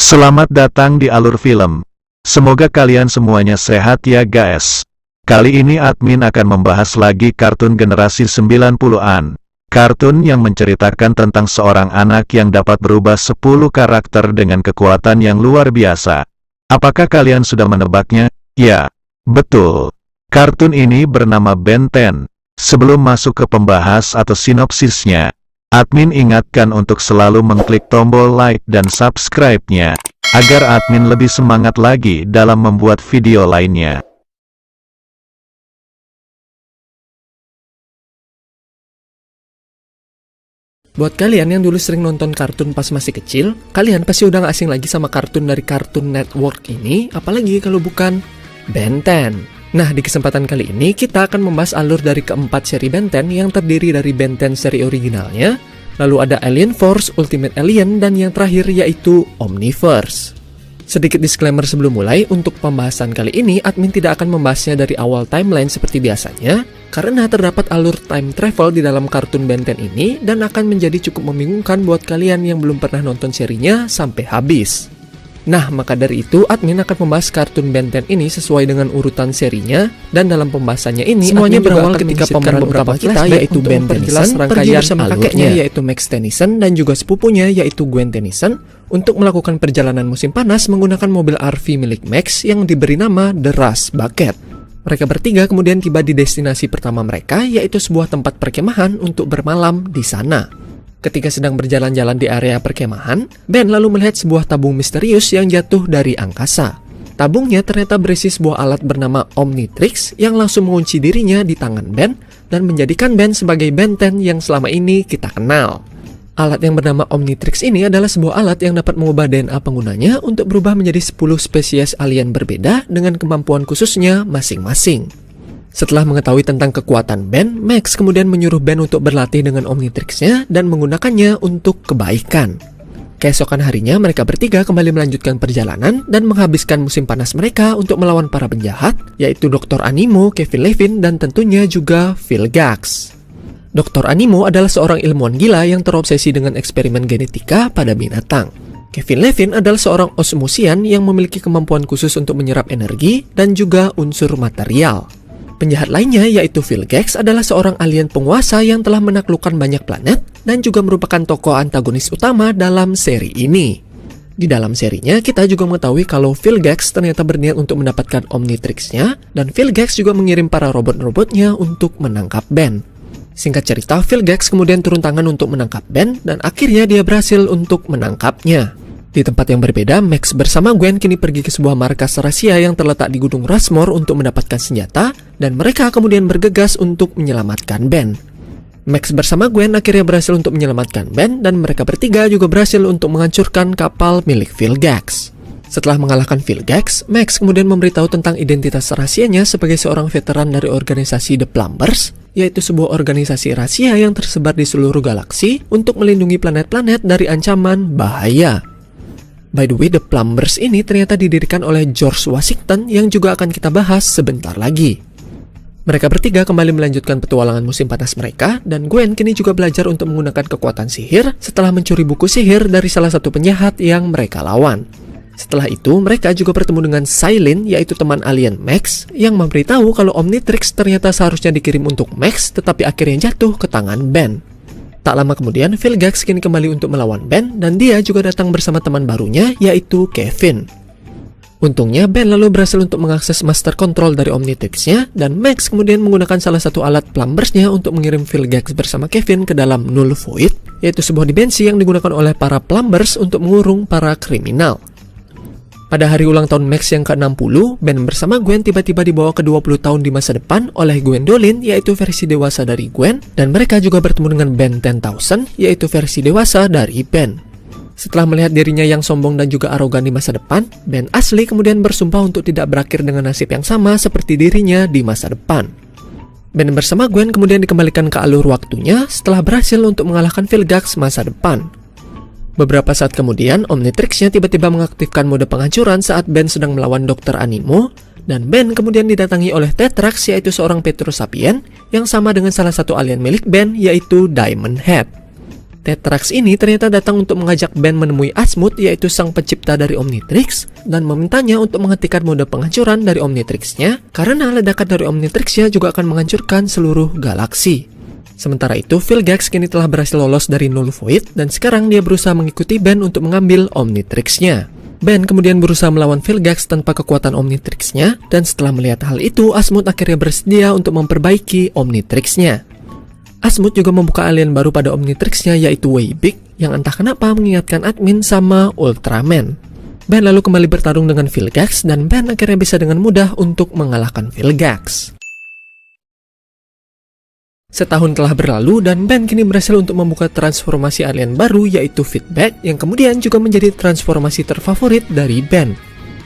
Selamat datang di Alur Film. Semoga kalian semuanya sehat ya guys. Kali ini admin akan membahas lagi kartun generasi 90-an. Kartun yang menceritakan tentang seorang anak yang dapat berubah 10 karakter dengan kekuatan yang luar biasa. Apakah kalian sudah menebaknya? Ya, betul. Kartun ini bernama Ben 10. Sebelum masuk ke pembahas atau sinopsisnya, admin ingatkan untuk selalu mengklik tombol like dan subscribe-nya, agar admin lebih semangat lagi dalam membuat video lainnya. Buat kalian yang dulu sering nonton kartun pas masih kecil, kalian pasti udah gak asing lagi sama kartun dari Cartoon Network ini, apalagi kalau bukan Ben 10. Nah, di kesempatan kali ini kita akan membahas alur dari keempat seri Ben 10 yang terdiri dari Ben 10 seri originalnya, lalu ada Alien Force, Ultimate Alien, dan yang terakhir yaitu Omniverse. Sedikit disclaimer sebelum mulai, untuk pembahasan kali ini admin tidak akan membahasnya dari awal timeline seperti biasanya, karena terdapat alur time travel di dalam kartun Ben 10 ini dan akan menjadi cukup membingungkan buat kalian yang belum pernah nonton serinya sampai habis. Nah, maka dari itu admin akan membahas kartun Ben 10 ini sesuai dengan urutan serinya, dan dalam pembahasannya ini semuanya berawal ketika pemeran utama kita yaitu Ben Tennyson pergi bersama kakeknya yaitu Max Tennyson dan juga sepupunya yaitu Gwen Tennyson untuk melakukan perjalanan musim panas menggunakan mobil RV milik Max yang diberi nama The Rust Bucket. Mereka bertiga kemudian tiba di destinasi pertama mereka, yaitu sebuah tempat perkemahan untuk bermalam di sana. Ketika sedang berjalan-jalan di area perkemahan, Ben lalu melihat sebuah tabung misterius yang jatuh dari angkasa. Tabungnya ternyata berisi sebuah alat bernama Omnitrix yang langsung mengunci dirinya di tangan Ben dan menjadikan Ben sebagai Ben 10 yang selama ini kita kenal. Alat yang bernama Omnitrix ini adalah sebuah alat yang dapat mengubah DNA penggunanya untuk berubah menjadi 10 spesies alien berbeda dengan kemampuan khususnya masing-masing. Setelah mengetahui tentang kekuatan Ben, Max kemudian menyuruh Ben untuk berlatih dengan Omnitrix-nya dan menggunakannya untuk kebaikan. Keesokan harinya mereka bertiga kembali melanjutkan perjalanan dan menghabiskan musim panas mereka untuk melawan para penjahat, yaitu Dr. Animo, Kevin Levin, dan tentunya juga Vilgax. Dr. Animo adalah seorang ilmuwan gila yang terobsesi dengan eksperimen genetika pada binatang. Kevin Levin adalah seorang osmosian yang memiliki kemampuan khusus untuk menyerap energi dan juga unsur material. Penjahat lainnya yaitu Vilgax adalah seorang alien penguasa yang telah menaklukkan banyak planet dan juga merupakan tokoh antagonis utama dalam seri ini. Di dalam serinya kita juga mengetahui kalau Vilgax ternyata berniat untuk mendapatkan Omnitrix-nya, dan Vilgax juga mengirim para robot-robotnya untuk menangkap Ben. Singkat cerita, Vilgax kemudian turun tangan untuk menangkap Ben dan akhirnya dia berhasil untuk menangkapnya. Di tempat yang berbeda, Max bersama Gwen kini pergi ke sebuah markas rahasia yang terletak di Gunung Rushmore untuk mendapatkan senjata, dan mereka kemudian bergegas untuk menyelamatkan Ben. Max bersama Gwen akhirnya berhasil untuk menyelamatkan Ben, dan mereka bertiga juga berhasil untuk menghancurkan kapal milik Vilgax. Setelah mengalahkan Vilgax, Max kemudian memberitahu tentang identitas rahasianya sebagai seorang veteran dari organisasi The Plumbers, yaitu sebuah organisasi rahasia yang tersebar di seluruh galaksi untuk melindungi planet-planet dari ancaman bahaya. By the way, The Plumbers ini ternyata didirikan oleh George Washington yang juga akan kita bahas sebentar lagi. Mereka bertiga kembali melanjutkan petualangan musim panas mereka, dan Gwen kini juga belajar untuk menggunakan kekuatan sihir setelah mencuri buku sihir dari salah satu penjahat yang mereka lawan. Setelah itu, mereka juga bertemu dengan Cylene, yaitu teman alien Max, yang memberitahu kalau Omnitrix ternyata seharusnya dikirim untuk Max, tetapi akhirnya jatuh ke tangan Ben. Tak lama kemudian, Vilgax kini kembali untuk melawan Ben, dan dia juga datang bersama teman barunya, yaitu Kevin. Untungnya, Ben lalu berhasil untuk mengakses master control dari Omnitrix-nya, dan Max kemudian menggunakan salah satu alat Plumbers-nya untuk mengirim Vilgax bersama Kevin ke dalam Null Void, yaitu sebuah dimensi yang digunakan oleh para Plumbers untuk mengurung para kriminal. Pada hari ulang tahun Max yang ke-60, Ben bersama Gwen tiba-tiba dibawa ke 20 tahun di masa depan oleh Gwendolyn, yaitu versi dewasa dari Gwen, dan mereka juga bertemu dengan Ben 10,000, yaitu versi dewasa dari Ben. Setelah melihat dirinya yang sombong dan juga arogan di masa depan, Ben asli kemudian bersumpah untuk tidak berakhir dengan nasib yang sama seperti dirinya di masa depan. Ben bersama Gwen kemudian dikembalikan ke alur waktunya setelah berhasil untuk mengalahkan Vilgax masa depan. Beberapa saat kemudian, Omnitrix-nya tiba-tiba mengaktifkan mode penghancuran saat Ben sedang melawan Dr. Animo, dan Ben kemudian didatangi oleh Tetrax, yaitu seorang Petrosapien yang sama dengan salah satu alien milik Ben, yaitu Diamond Head. Tetrax ini ternyata datang untuk mengajak Ben menemui Asmod, yaitu sang pencipta dari Omnitrix, dan memintanya untuk menghentikan mode penghancuran dari Omnitrix-nya, karena ledakan dari Omnitrix-nya juga akan menghancurkan seluruh galaksi. Sementara itu, Vilgax kini telah berhasil lolos dari Null Void, dan sekarang dia berusaha mengikuti Ben untuk mengambil Omnitrix-nya. Ben kemudian berusaha melawan Vilgax tanpa kekuatan Omnitrix-nya, dan setelah melihat hal itu, Asmod akhirnya bersedia untuk memperbaiki Omnitrix-nya. Asmod juga membuka alien baru pada Omnitrix-nya, yaitu Weybig, yang entah kenapa mengingatkan admin sama Ultraman. Ben lalu kembali bertarung dengan Vilgax, dan Ben akhirnya bisa dengan mudah untuk mengalahkan Vilgax. Setahun telah berlalu, dan Ben kini berhasil untuk membuka transformasi alien baru, yaitu Feedback, yang kemudian juga menjadi transformasi terfavorit dari Ben.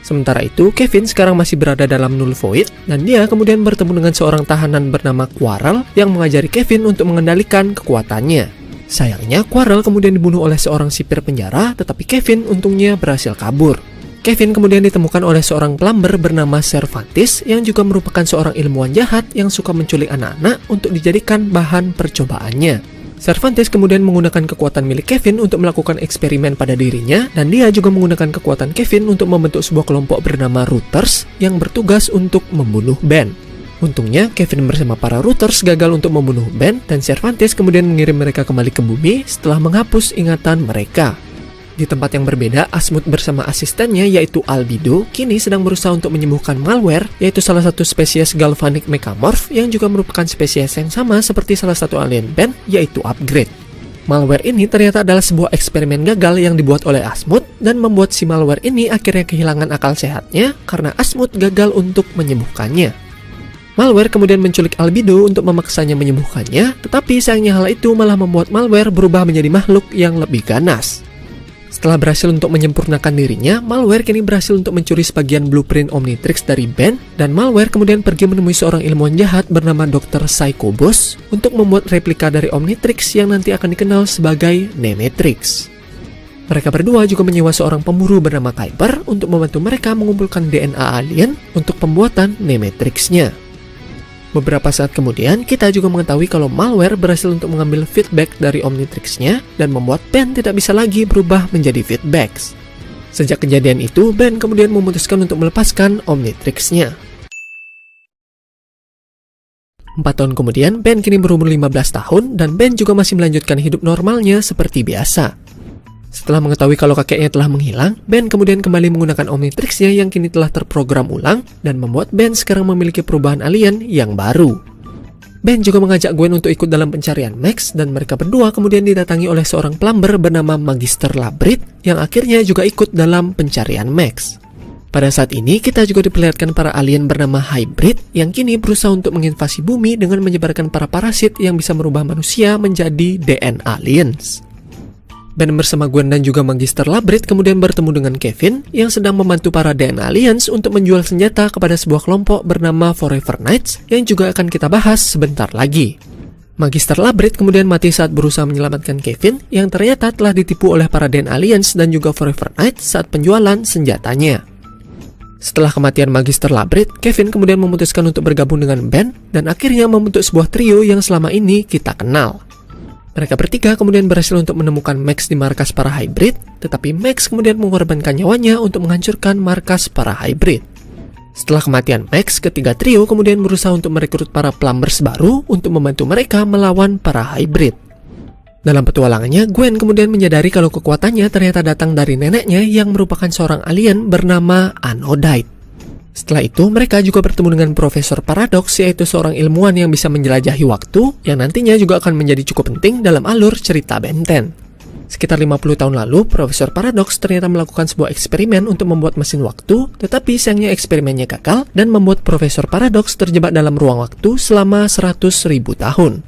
Sementara itu, Kevin sekarang masih berada dalam Null Void, dan dia kemudian bertemu dengan seorang tahanan bernama Quarrel yang mengajari Kevin untuk mengendalikan kekuatannya. Sayangnya, Quarrel kemudian dibunuh oleh seorang sipir penjara, tetapi Kevin untungnya berhasil kabur. Kevin kemudian ditemukan oleh seorang plumber bernama Cervantes yang juga merupakan seorang ilmuwan jahat yang suka menculik anak-anak untuk dijadikan bahan percobaannya. Cervantes kemudian menggunakan kekuatan milik Kevin untuk melakukan eksperimen pada dirinya, dan dia juga menggunakan kekuatan Kevin untuk membentuk sebuah kelompok bernama Rooters yang bertugas untuk membunuh Ben. Untungnya, Kevin bersama para Rooters gagal untuk membunuh Ben, dan Cervantes kemudian mengirim mereka kembali ke bumi setelah menghapus ingatan mereka. Di tempat yang berbeda, Asmod bersama asistennya yaitu Albedo kini sedang berusaha untuk menyembuhkan Malware, yaitu salah satu spesies Galvanic Mechamorph yang juga merupakan spesies yang sama seperti salah satu alien Ben, yaitu Upgrade. Malware ini ternyata adalah sebuah eksperimen gagal yang dibuat oleh Asmod, dan membuat si Malware ini akhirnya kehilangan akal sehatnya karena Asmod gagal untuk menyembuhkannya. Malware kemudian menculik Albedo untuk memaksanya menyembuhkannya, tetapi sayangnya hal itu malah membuat Malware berubah menjadi makhluk yang lebih ganas. Setelah berhasil untuk menyempurnakan dirinya, Malware kini berhasil untuk mencuri sebagian blueprint Omnitrix dari Ben, dan Malware kemudian pergi menemui seorang ilmuwan jahat bernama Dr. Psychobos untuk membuat replika dari Omnitrix yang nanti akan dikenal sebagai Nemetrix. Mereka berdua juga menyewa seorang pemburu bernama Kuiper untuk membantu mereka mengumpulkan DNA alien untuk pembuatan Nemetrix-nya. Beberapa saat kemudian, kita juga mengetahui kalau Malware berhasil untuk mengambil feedback dari Omnitrix-nya dan membuat Ben tidak bisa lagi berubah menjadi Feedbacks. Sejak kejadian itu, Ben kemudian memutuskan untuk melepaskan Omnitrix-nya. 4 tahun kemudian, Ben kini berumur 15 tahun dan Ben juga masih melanjutkan hidup normalnya seperti biasa. Setelah mengetahui kalau kakeknya telah menghilang, Ben kemudian kembali menggunakan Omnitrix-nya yang kini telah terprogram ulang dan membuat Ben sekarang memiliki perubahan alien yang baru. Ben juga mengajak Gwen untuk ikut dalam pencarian Max, dan mereka berdua kemudian didatangi oleh seorang plumber bernama Magister Labrit yang akhirnya juga ikut dalam pencarian Max. Pada saat ini, kita juga diperlihatkan para alien bernama Hybrid yang kini berusaha untuk menginvasi bumi dengan menyebarkan para parasit yang bisa merubah manusia menjadi DN aliens. Ben bersama Gwen dan juga Magister Labrit kemudian bertemu dengan Kevin yang sedang membantu para DN aliens untuk menjual senjata kepada sebuah kelompok bernama Forever Knights yang juga akan kita bahas sebentar lagi. Magister Labrit kemudian mati saat berusaha menyelamatkan Kevin yang ternyata telah ditipu oleh para DN aliens dan juga Forever Knights saat penjualan senjatanya. Setelah kematian Magister Labrit, Kevin kemudian memutuskan untuk bergabung dengan Ben dan akhirnya membentuk sebuah trio yang selama ini kita kenal. Mereka bertiga kemudian berhasil untuk menemukan Max di markas para Hybrid, tetapi Max kemudian mengorbankan nyawanya untuk menghancurkan markas para Hybrid. Setelah kematian Max, ketiga trio kemudian berusaha untuk merekrut para plumbers baru untuk membantu mereka melawan para Hybrid. Dalam petualangannya, Gwen kemudian menyadari kalau kekuatannya ternyata datang dari neneknya yang merupakan seorang alien bernama Anodite. Setelah itu, mereka juga bertemu dengan Profesor Paradox, yaitu seorang ilmuwan yang bisa menjelajahi waktu, yang nantinya juga akan menjadi cukup penting dalam alur cerita Ben 10. Sekitar 50 tahun lalu, Profesor Paradox ternyata melakukan sebuah eksperimen untuk membuat mesin waktu, tetapi sayangnya eksperimennya gagal dan membuat Profesor Paradox terjebak dalam ruang waktu selama 100.000 tahun.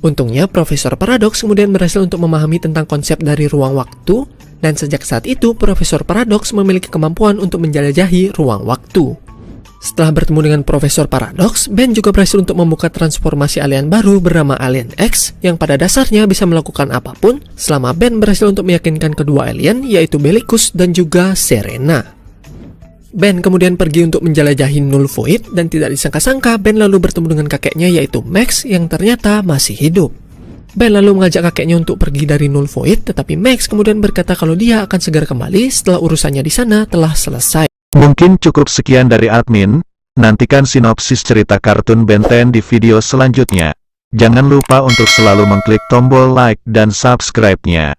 Untungnya, Profesor Paradox kemudian berhasil untuk memahami tentang konsep dari ruang waktu, dan sejak saat itu, Profesor Paradox memiliki kemampuan untuk menjelajahi ruang waktu. Setelah bertemu dengan Profesor Paradox, Ben juga berhasil untuk membuka transformasi alien baru bernama Alien X, yang pada dasarnya bisa melakukan apapun, selama Ben berhasil untuk meyakinkan kedua alien, yaitu Bellicus dan juga Serena. Ben kemudian pergi untuk menjelajahi Null Void, dan tidak disangka-sangka Ben lalu bertemu dengan kakeknya yaitu Max, yang ternyata masih hidup. Ben lalu mengajak kakeknya untuk pergi dari Null Void, tetapi Max kemudian berkata kalau dia akan segera kembali setelah urusannya di sana telah selesai. Mungkin cukup sekian dari admin, nantikan sinopsis cerita kartun Ben 10 di video selanjutnya. Jangan lupa untuk selalu mengklik tombol like dan subscribe-nya.